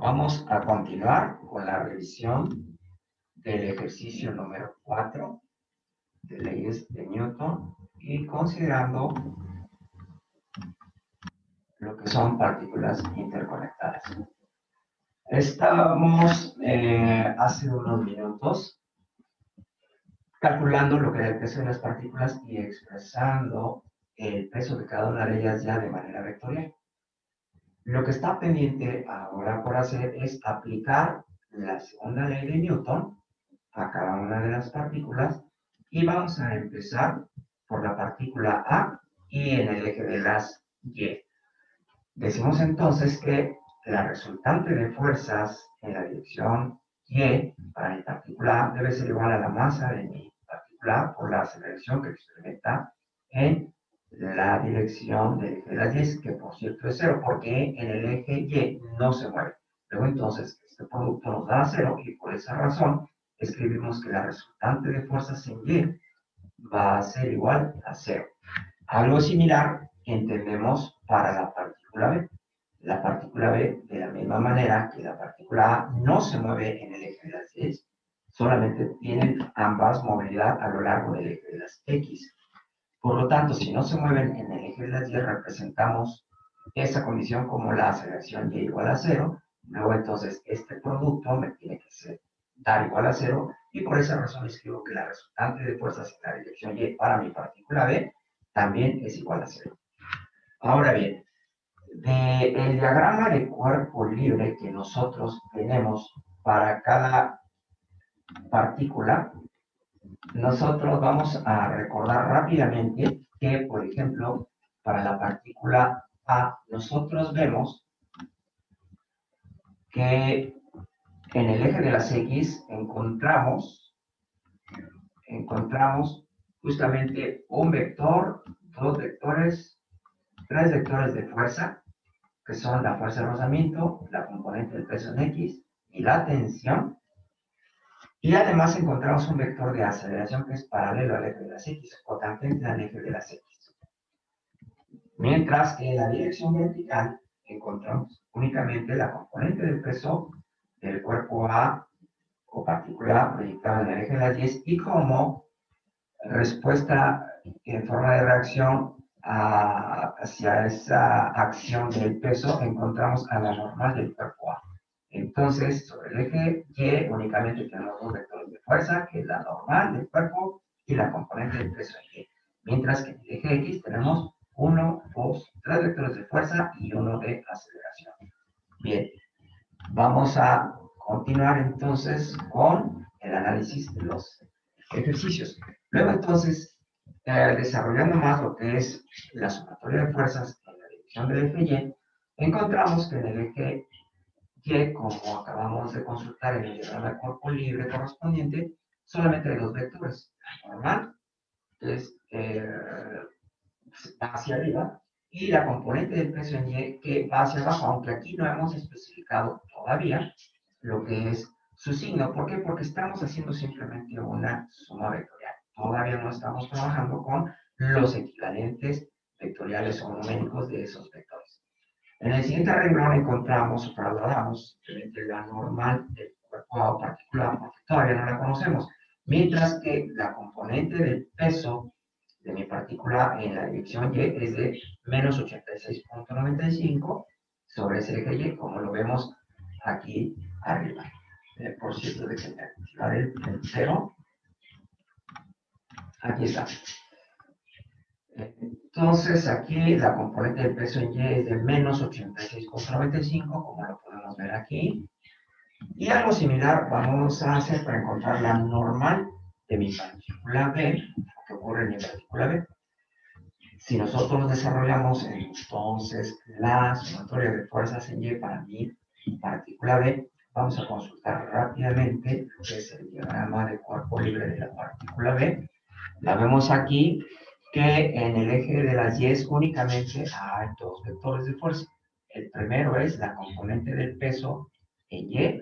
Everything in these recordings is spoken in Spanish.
Vamos a continuar con la revisión del ejercicio número 4 de leyes de Newton y considerando lo que son partículas interconectadas. Estábamos hace unos minutos calculando lo que era el peso de las partículas y expresando el peso de cada una de ellas ya de manera vectorial. Lo que está pendiente ahora por hacer es aplicar la segunda ley de Newton a cada una de las partículas y vamos a empezar por la partícula A y en el eje de las Y. Decimos entonces que la resultante de fuerzas en la dirección Y para mi partícula A debe ser igual a la masa de mi partícula A por la aceleración que experimenta en la dirección del eje de las Y, que por cierto es cero, porque en el eje Y no se mueve. Luego entonces este producto nos da cero y por esa razón escribimos que la resultante de fuerzas en Y va a ser igual a cero. Algo similar entendemos para la partícula B. La partícula B, de la misma manera que la partícula A no se mueve en el eje de las Y, solamente tienen ambas movilidad a lo largo del eje de las X. Por lo tanto, si no se mueven en el eje de las Y, representamos esa condición como la aceleración Y igual a cero. Luego entonces este producto me tiene que dar igual a cero y por esa razón escribo que la resultante de fuerzas en la dirección Y para mi partícula B también es igual a cero. Ahora bien, del diagrama de cuerpo libre que nosotros tenemos para cada partícula, nosotros vamos a recordar rápidamente que, por ejemplo, para la partícula A, nosotros vemos que en el eje de las X encontramos justamente un vector, dos vectores, tres vectores de fuerza, que son la fuerza de rozamiento, la componente del peso en X y la tensión. Y además encontramos un vector de aceleración que es paralelo al eje de las X o tangente al eje de las X. Mientras que en la dirección vertical encontramos únicamente la componente del peso del cuerpo A o partícula proyectada en el eje de las Y y como respuesta en forma de reacción hacia esa acción del peso encontramos a la normal del cuerpo A. Entonces, sobre el eje Y únicamente tenemos dos vectores de fuerza, que es la normal del cuerpo y la componente del peso en Y. Mientras que en el eje X tenemos uno, dos, tres vectores de fuerza y uno de aceleración. Bien, vamos a continuar entonces con el análisis de los ejercicios. Luego entonces, desarrollando más lo que es la sumatoria de fuerzas en la dirección del eje Y, encontramos que en el eje Y, como acabamos de consultar en el diagrama de cuerpo libre correspondiente, solamente hay dos vectores. La normal, que es hacia arriba, y la componente del peso en Y que va hacia abajo, aunque aquí no hemos especificado todavía lo que es su signo. ¿Por qué? Porque estamos haciendo simplemente una suma vectorial. Todavía no estamos trabajando con los equivalentes vectoriales o numéricos de esos vectores. En el siguiente renglón encontramos o trasladamos simplemente la normal del cuerpo A o particular, porque todavía no la conocemos, mientras que la componente del peso de mi partícula en la dirección Y es de menos 86.95 sobre ese eje Y, como lo vemos aquí arriba. Por cierto, de que activar el cero. Aquí está. Entonces, aquí la componente del peso en Y es de menos 86.95, como lo podemos ver aquí. Y algo similar vamos a hacer para encontrar la normal de mi partícula B, que ocurre en mi partícula B. Si nosotros desarrollamos entonces la sumatoria de fuerzas en Y para mi partícula B, vamos a consultar rápidamente lo que es el diagrama de cuerpo libre de la partícula B. La vemos aquí que en el eje de las Y únicamente hay dos vectores de fuerza. El primero es la componente del peso en Y.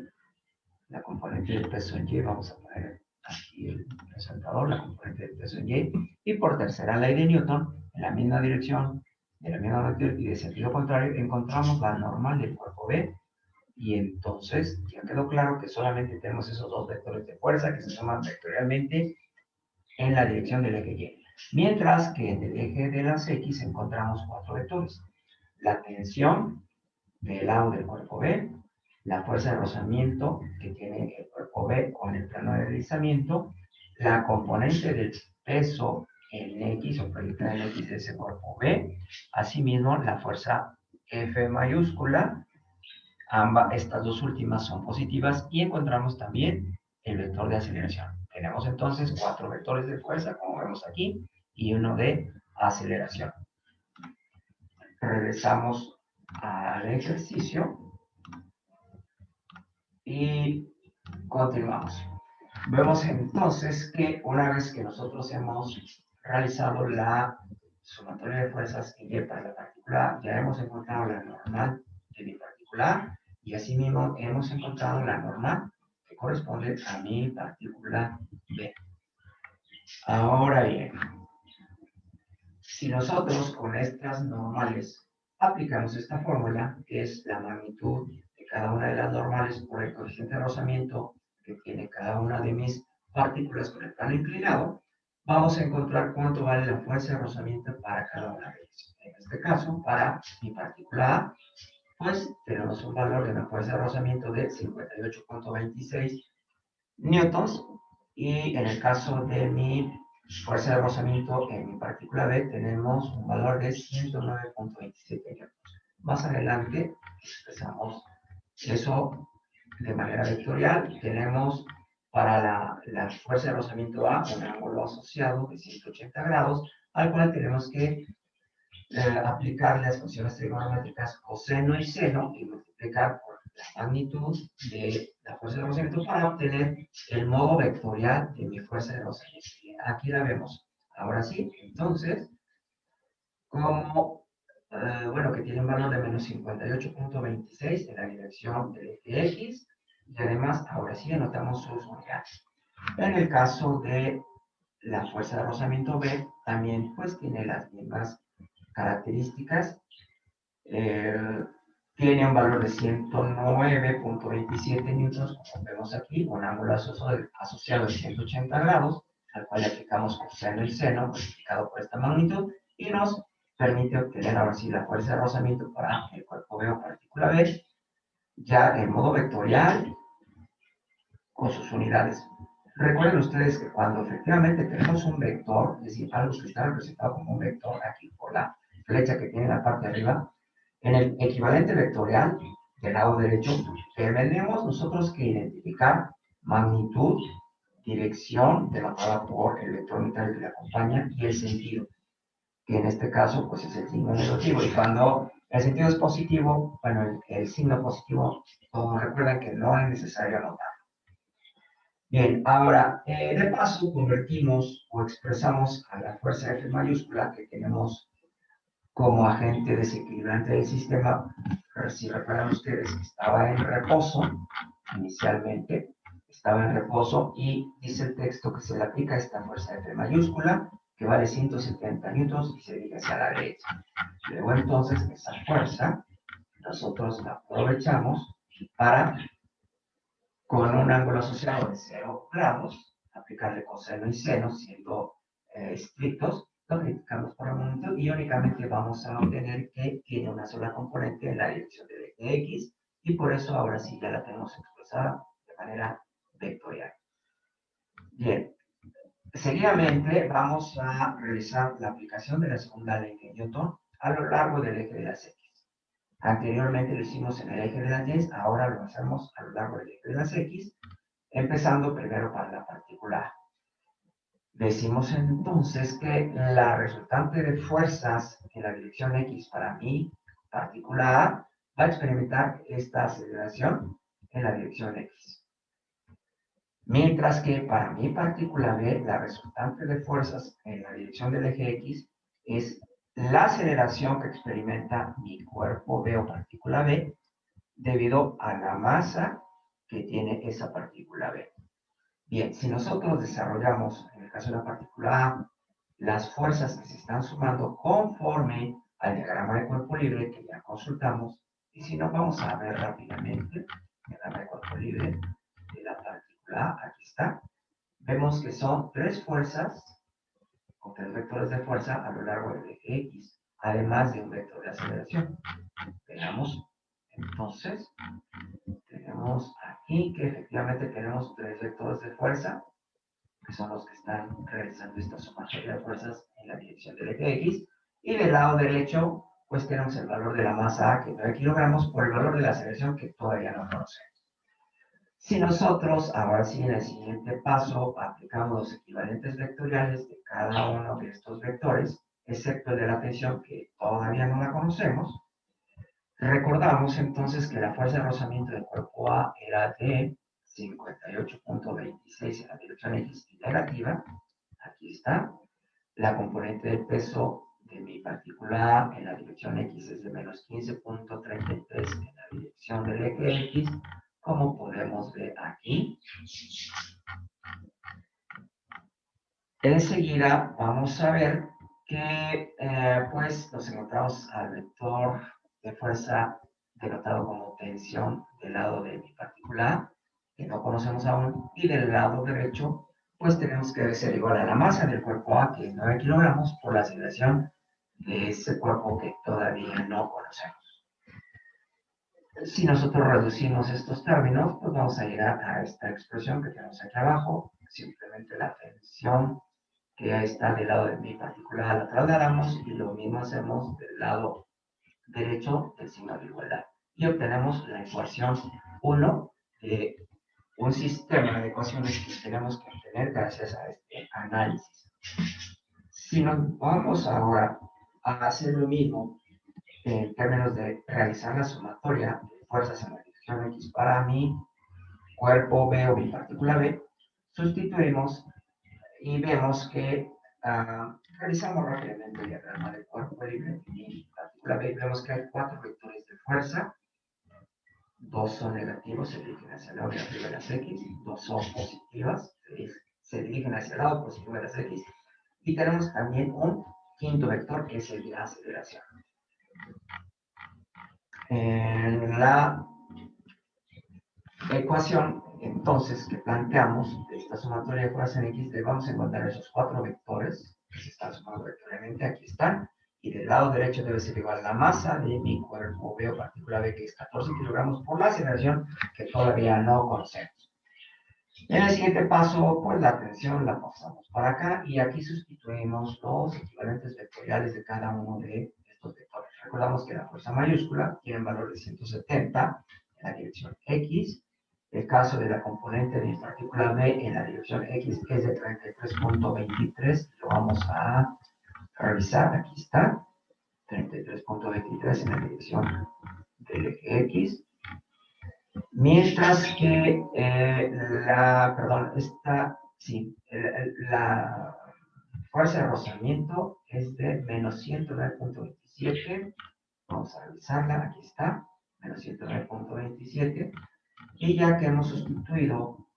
La componente del peso en Y, vamos a poner aquí el resaltador, la componente del peso en Y. Y por tercera ley de Newton, en la misma dirección, de la misma vector y de sentido contrario, encontramos la normal del cuerpo B. Y entonces ya quedó claro que solamente tenemos esos dos vectores de fuerza que se suman vectorialmente en la dirección del eje Y. Mientras que en el eje de las X encontramos cuatro vectores. La tensión del lado del cuerpo B, la fuerza de rozamiento que tiene el cuerpo B con el plano de deslizamiento, la componente del peso en X o proyectada en X de ese cuerpo B, asimismo la fuerza F mayúscula, estas dos últimas son positivas y encontramos también el vector de aceleración. Tenemos entonces cuatro vectores de fuerza, como vemos aquí, y uno de aceleración. Regresamos al ejercicio y continuamos. Vemos entonces que una vez que nosotros hemos realizado la sumatoria de fuerzas en Y para la partícula, ya hemos encontrado la normal de mi partícula y asimismo hemos encontrado la normal que corresponde a mi partícula B. Ahora bien, si nosotros con estas normales aplicamos esta fórmula, que es la magnitud de cada una de las normales por el coeficiente de rozamiento que tiene cada una de mis partículas con el plano inclinado, vamos a encontrar cuánto vale la fuerza de rozamiento para cada una de ellas. En este caso, para mi partícula A, pues tenemos un valor de una fuerza de rozamiento de 58.26 newtons, y en el caso de mi fuerza de rozamiento en mi partícula B tenemos un valor de 109.27 newtons. Más adelante expresamos eso de manera vectorial. Tenemos para la fuerza de rozamiento A un ángulo asociado de 180 grados, al cual tenemos que aplicar las funciones trigonométricas coseno y seno y multiplicar por la magnitud de la fuerza de rozamiento para obtener el modo vectorial de mi fuerza de rozamiento. Aquí la vemos. Ahora sí, entonces, como, bueno, que tiene un valor de menos 58.26 en la dirección del eje X, y además, ahora sí, anotamos sus unidades. En el caso de la fuerza de rozamiento B, también pues tiene las mismas características. Tiene un valor de 109.27 newtons, como vemos aquí, un ángulo asociado de 180 grados, al cual le aplicamos coseno y seno, multiplicado por esta magnitud, y nos permite obtener ahora sí la fuerza de rozamiento para el cuerpo B o partícula B, ya en modo vectorial, con sus unidades. Recuerden ustedes que cuando efectivamente tenemos un vector, es decir, algo que está representado como un vector aquí por la flecha que tiene en la parte de arriba, en el equivalente vectorial del lado derecho, tenemos nosotros que identificar magnitud, dirección denotada por el vector unitario que le acompaña y el sentido, que en este caso pues es el signo negativo. Y cuando el sentido es positivo, bueno, el signo positivo, como recuerden que no es necesario anotar. Bien, ahora, de paso, convertimos o expresamos a la fuerza F mayúscula que tenemos como agente desequilibrante del sistema. Si recuerdan ustedes, estaba en reposo inicialmente, estaba en reposo y dice el texto que se le aplica esta fuerza F mayúscula que vale 170 newtons y se dirige hacia la derecha. Luego entonces esa fuerza nosotros la aprovechamos para, con un ángulo asociado de 0 grados, aplicarle coseno y seno, siendo estrictos, lo multiplicamos por el momento y únicamente vamos a obtener que tiene una sola componente en la dirección del eje X, y por eso ahora sí ya la tenemos expresada de manera vectorial. Bien, seguidamente vamos a realizar la aplicación de la segunda ley de Newton a lo largo del eje de las X. Anteriormente lo hicimos en el eje de las Y, ahora lo hacemos a lo largo del eje de las X, empezando primero para la partícula A. Decimos entonces que la resultante de fuerzas en la dirección X para mi partícula A va a experimentar esta aceleración en la dirección X. Mientras que para mi partícula B, la resultante de fuerzas en la dirección del eje X es la aceleración que experimenta mi cuerpo B o partícula B debido a la masa que tiene esa partícula B. Bien, si nosotros desarrollamos, en el caso de la partícula A, las fuerzas que se están sumando conforme al diagrama de cuerpo libre que ya consultamos, Y si no, vamos a ver rápidamente en la cuerpo libre de la partícula A. Aquí está. Vemos que son tres fuerzas con tres vectores de fuerza a lo largo del eje X, además de un vector de aceleración. Veamos, entonces, tenemos aquí que efectivamente tenemos tres vectores de fuerza, que son los que están realizando esta sumatoria de fuerzas en la dirección del eje X, y del lado derecho, pues tenemos el valor de la masa A, que es 9 kilogramos, por el valor de la aceleración que todavía no conocemos. Si nosotros, ahora sí, en el siguiente paso, aplicamos los equivalentes vectoriales de cada uno de estos vectores, excepto el de la tensión, que todavía no la conocemos, recordamos entonces que la fuerza de rozamiento del cuerpo A era de 58.26 en la dirección X y negativa. Aquí está. La componente de peso de mi partícula A en la dirección X es de menos 15.33 en la dirección del eje X, como podemos ver aquí. Enseguida vamos a ver que pues nos encontramos al vector de fuerza denotado como tensión del lado de mi partícula A, que no conocemos aún, y del lado derecho pues tenemos que ser igual a la masa del cuerpo A, que es 9 kilogramos, por la aceleración de ese cuerpo que todavía no conocemos. Si nosotros reducimos estos términos, pues vamos a llegar a esta expresión que tenemos aquí abajo, simplemente la tensión que ya está del lado de mi partícula la trasladamos y lo mismo hacemos del lado derecho del signo de igualdad. Y obtenemos la ecuación 1 de un sistema de ecuaciones que tenemos que obtener gracias a este análisis. Si nos vamos ahora a hacer lo mismo en términos de realizar la sumatoria de fuerzas en la dirección X para mi cuerpo B o mi partícula B, sustituimos y vemos que realizamos rápidamente el diagrama del cuerpo libre y partícula B, vemos que hay cuatro vectores de fuerza, dos son negativos, se dirigen hacia el lado negativo de las X, dos son positivas, se dirigen hacia el lado positivo de las X, y tenemos también un quinto vector que es el de aceleración. En la ecuación, entonces, que planteamos de esta sumatoria de fuerzas en X, le vamos a encontrar esos cuatro vectores que se están sumando vectorialmente, aquí están, y del lado derecho debe ser igual a la masa de mi cuerpo B o partícula B, que es 14 kilogramos, por la aceleración que todavía no conocemos. En el siguiente paso, pues la tensión la pasamos para acá, y aquí sustituimos los equivalentes vectoriales de cada uno de estos vectores. Recordamos que la fuerza mayúscula tiene un valor de 170 en la dirección X. El caso de la componente de partícula B en la dirección X es de 33.23. Lo vamos a revisar. Aquí está. 33.23 en la dirección del eje X. Mientras que la fuerza de rozamiento es de menos 109.27. Vamos a revisarla. Aquí está. Menos 109.27. Y ya que hemos sustituido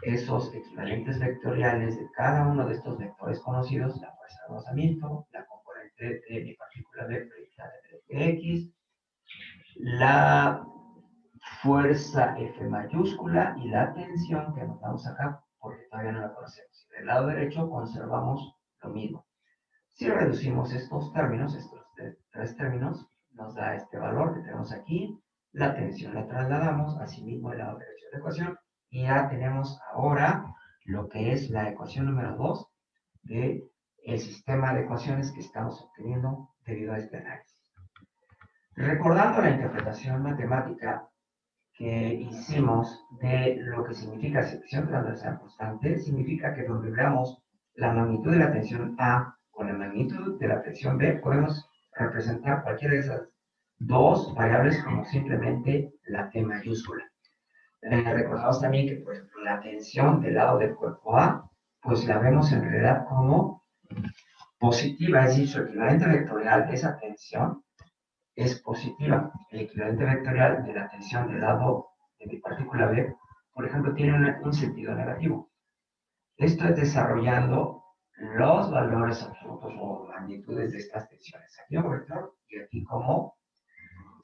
esos equivalentes vectoriales de cada uno de estos vectores conocidos, la fuerza de rozamiento, la componente de mi partícula B predicada del eje X, la fuerza F mayúscula y la tensión que anotamos acá, porque todavía no la conocemos. Del lado derecho conservamos lo mismo. Si reducimos estos términos, estos tres términos, nos da este valor que tenemos aquí. La tensión la trasladamos, asimismo al lado derecho de la ecuación, y ya tenemos ahora lo que es la ecuación número 2 del sistema de ecuaciones que estamos obteniendo debido a este análisis. Recordando la interpretación matemática que hicimos de lo que significa sección transversal constante, significa que donde veamos la magnitud de la tensión A con la magnitud de la tensión B, podemos representar cualquiera de esas dos variables como simplemente la T mayúscula. Recordamos también que, por ejemplo, la tensión del lado del cuerpo A, pues la vemos en realidad como positiva, es decir, su equivalente vectorial de esa tensión es positiva. El equivalente vectorial de la tensión del lado de mi partícula B, por ejemplo, tiene un sentido negativo. Esto es desarrollando los valores absolutos o magnitudes de estas tensiones. Aquí un vector y aquí como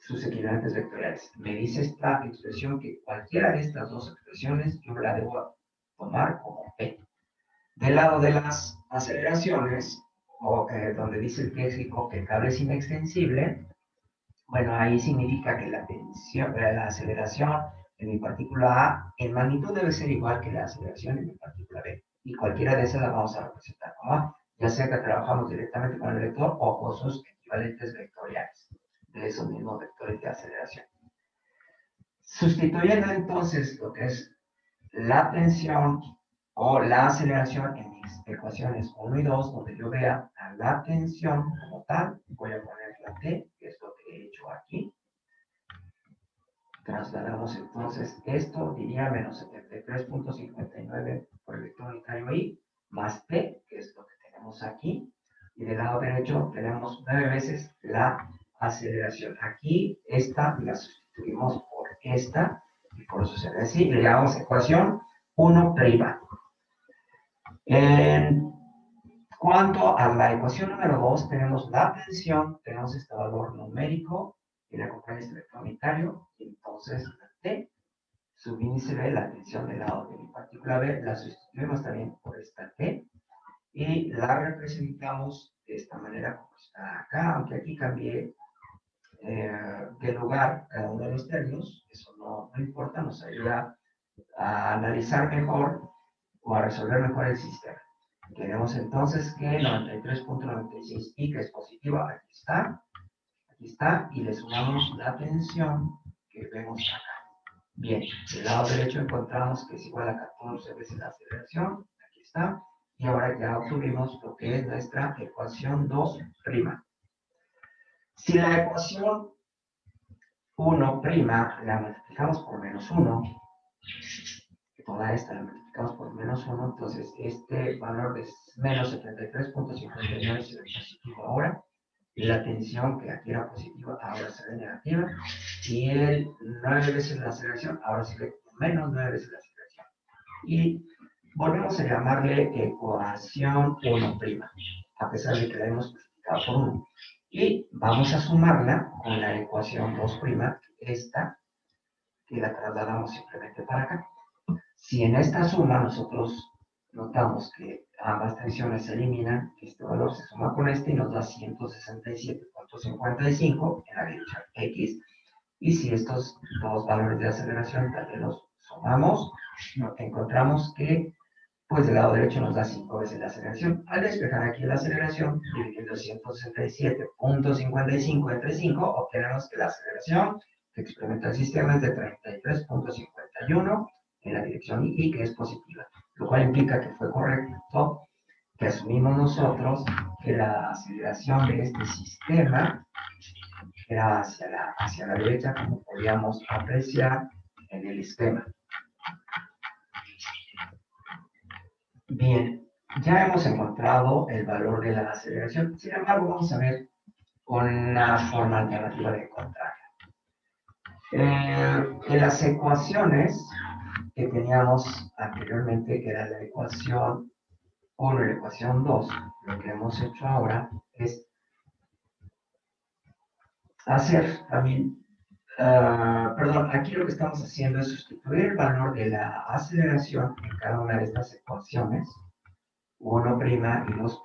sus equivalentes vectoriales. Me dice esta expresión que cualquiera de estas dos expresiones yo la debo tomar como P. Del lado de las aceleraciones, o donde dice el léxico que el cable es inextensible, bueno, ahí significa que la aceleración en mi partícula A en magnitud debe ser igual que la aceleración en mi partícula B. Y cualquiera de esas la vamos a representar como A, ya sea que trabajamos directamente con el vector o con sus equivalentes vectoriales de esos mismos vectores de aceleración. Sustituyendo entonces lo que es la tensión o la aceleración en mis ecuaciones 1 y 2, donde yo vea a la tensión como tal, voy a poner la T, que es lo que he hecho aquí. Trasladamos entonces esto, diría menos 73.59 por el vector unitario I, más T, que es lo que tenemos aquí. Y del lado derecho tenemos 9 veces la aceleración. Aquí esta la sustituimos por esta, y por eso se ve así, y le llamamos ecuación 1'. En cuanto a la ecuación número 2, tenemos la tensión, tenemos este valor numérico, y le acompaña este vector unitario, y entonces la T, subíndice B, la tensión del lado de mi partícula B, la sustituimos también por esta T, y la representamos de esta manera como está acá, aunque aquí cambié de lugar cada uno de los términos, eso no importa, nos ayuda a analizar mejor o a resolver mejor el sistema. Tenemos entonces que 93.96 pi, que es positiva, aquí está, y le sumamos la tensión que vemos acá. Bien, del lado derecho encontramos que es igual a 14 veces la aceleración, aquí está, y ahora ya obtuvimos lo que es nuestra ecuación 2'. Si la ecuación 1' la multiplicamos por menos 1, toda esta la multiplicamos por menos 1, entonces este valor de menos 73.59 se ve positivo ahora, y la tensión que aquí era positiva ahora se ve negativa, y el 9 veces la aceleración ahora se ve menos 9 veces la aceleración. Y volvemos a llamarle ecuación 1', a pesar de que la hemos multiplicado por 1. Y vamos a sumarla con la ecuación 2', esta, que la trasladamos simplemente para acá. Si en esta suma nosotros notamos que ambas tensiones se eliminan, este valor se suma con este y nos da 167.55 en la dirección X. Y si estos dos valores de aceleración también los sumamos, encontramos que pues del lado derecho nos da 5 veces la aceleración. Al despejar aquí la aceleración, dividiendo 167.55 entre 5, obtenemos que la aceleración que experimenta el sistema es de 33.51 en la dirección Y, que es positiva, lo cual implica que fue correcto que asumimos nosotros que la aceleración de este sistema era hacia la derecha, como podíamos apreciar en el esquema. Bien, ya hemos encontrado el valor de la aceleración, sin embargo vamos a ver una forma alternativa de encontrarla. En las ecuaciones que teníamos anteriormente, que era la ecuación 1 y la ecuación 2, lo que hemos hecho ahora es hacer también, perdón, aquí lo que estamos haciendo es sustituir el valor de la aceleración en cada una de estas ecuaciones, 1' y 2',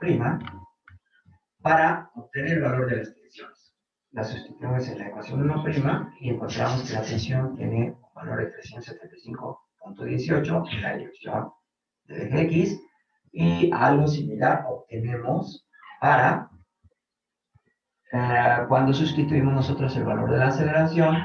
para obtener el valor de las tensiones. La sustituimos en la ecuación 1' y encontramos que la tensión tiene un valor de 375.18 en la dirección del eje X, y algo similar obtenemos para cuando sustituimos nosotros el valor de la aceleración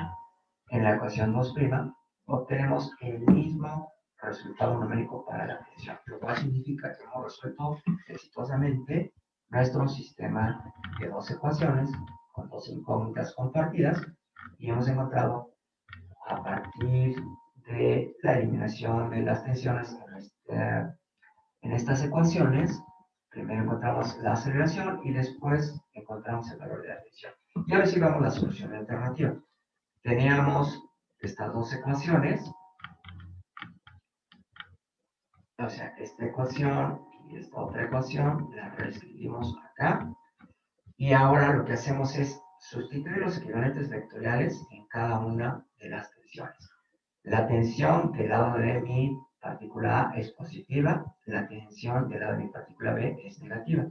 en la ecuación 2', obtenemos el mismo resultado numérico para la tensión, lo cual significa que hemos resuelto exitosamente nuestro sistema de dos ecuaciones con dos incógnitas compartidas, y hemos encontrado a partir de la eliminación de las tensiones en estas ecuaciones, primero encontramos la aceleración y después encontramos el valor de la tensión. Y ahora sí vamos a la solución alternativa. Teníamos estas dos ecuaciones, o sea, esta ecuación y esta otra ecuación, la reescribimos acá. Y ahora lo que hacemos es sustituir los equivalentes vectoriales en cada una de las tensiones. La tensión del lado de mi partícula A es positiva, la tensión del lado de mi partícula B es negativa.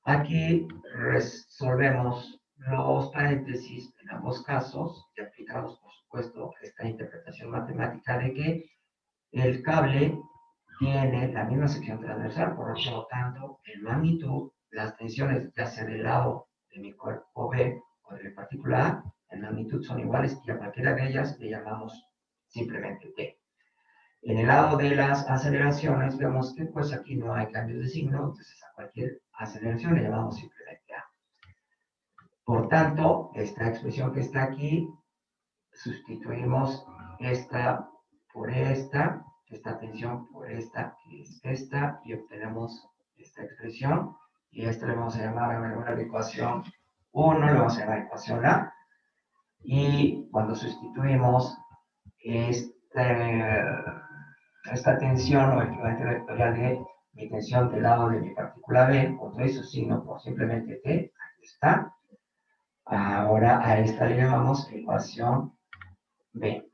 Aquí resolvemos los paréntesis en ambos casos y aplicamos, por supuesto, esta interpretación matemática de que el cable tiene la misma sección transversal, por lo tanto, en magnitud, las tensiones, ya sea del lado de mi cuerpo B o de mi partícula A, en magnitud son iguales y a cualquiera de ellas le llamamos simplemente T. En el lado de las aceleraciones, vemos que pues aquí no hay cambios de signo, entonces a cualquier aceleración le llamamos simplemente A. Por tanto, esta expresión que está aquí, sustituimos esta por esta tensión por esta, que es esta, y obtenemos esta expresión, y esta le vamos a llamar a la ecuación 1, le vamos a llamar ecuación A, y cuando sustituimos esta tensión o equivalente vectorial de mi tensión del lado de mi partícula B, con todo su signo por simplemente T, aquí está. Ahora a esta le llamamos ecuación B.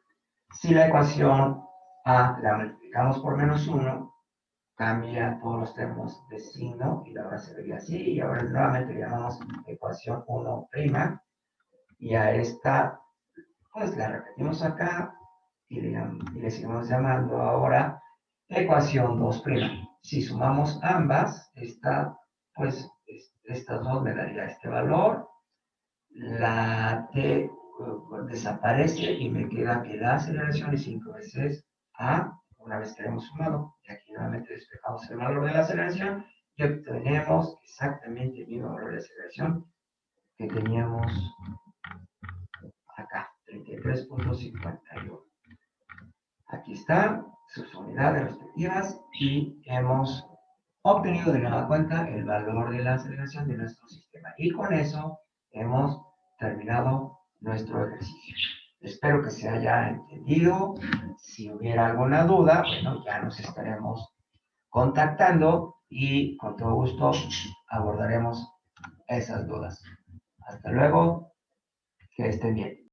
Si la ecuación A la multiplicamos por menos 1, cambia todos los términos de signo y ahora se vería así. Y ahora nuevamente le llamamos ecuación 1', y a esta, pues la repetimos acá y le seguimos llamando ahora ecuación 2'. Si sumamos ambas, pues estas dos me daría este valor. La T desaparece y me queda que la aceleración es 5 veces A, una vez que hemos sumado. Y aquí nuevamente despejamos el valor de la aceleración y obtenemos exactamente el mismo valor de aceleración que teníamos acá, 33.51. Aquí están sus unidades respectivas y hemos obtenido de nueva cuenta el valor de la aceleración de nuestro sistema. Y con eso hemos terminado nuestro ejercicio. Espero que se haya entendido. Si hubiera alguna duda, bueno, ya nos estaremos contactando y con todo gusto abordaremos esas dudas. Hasta luego, que estén bien.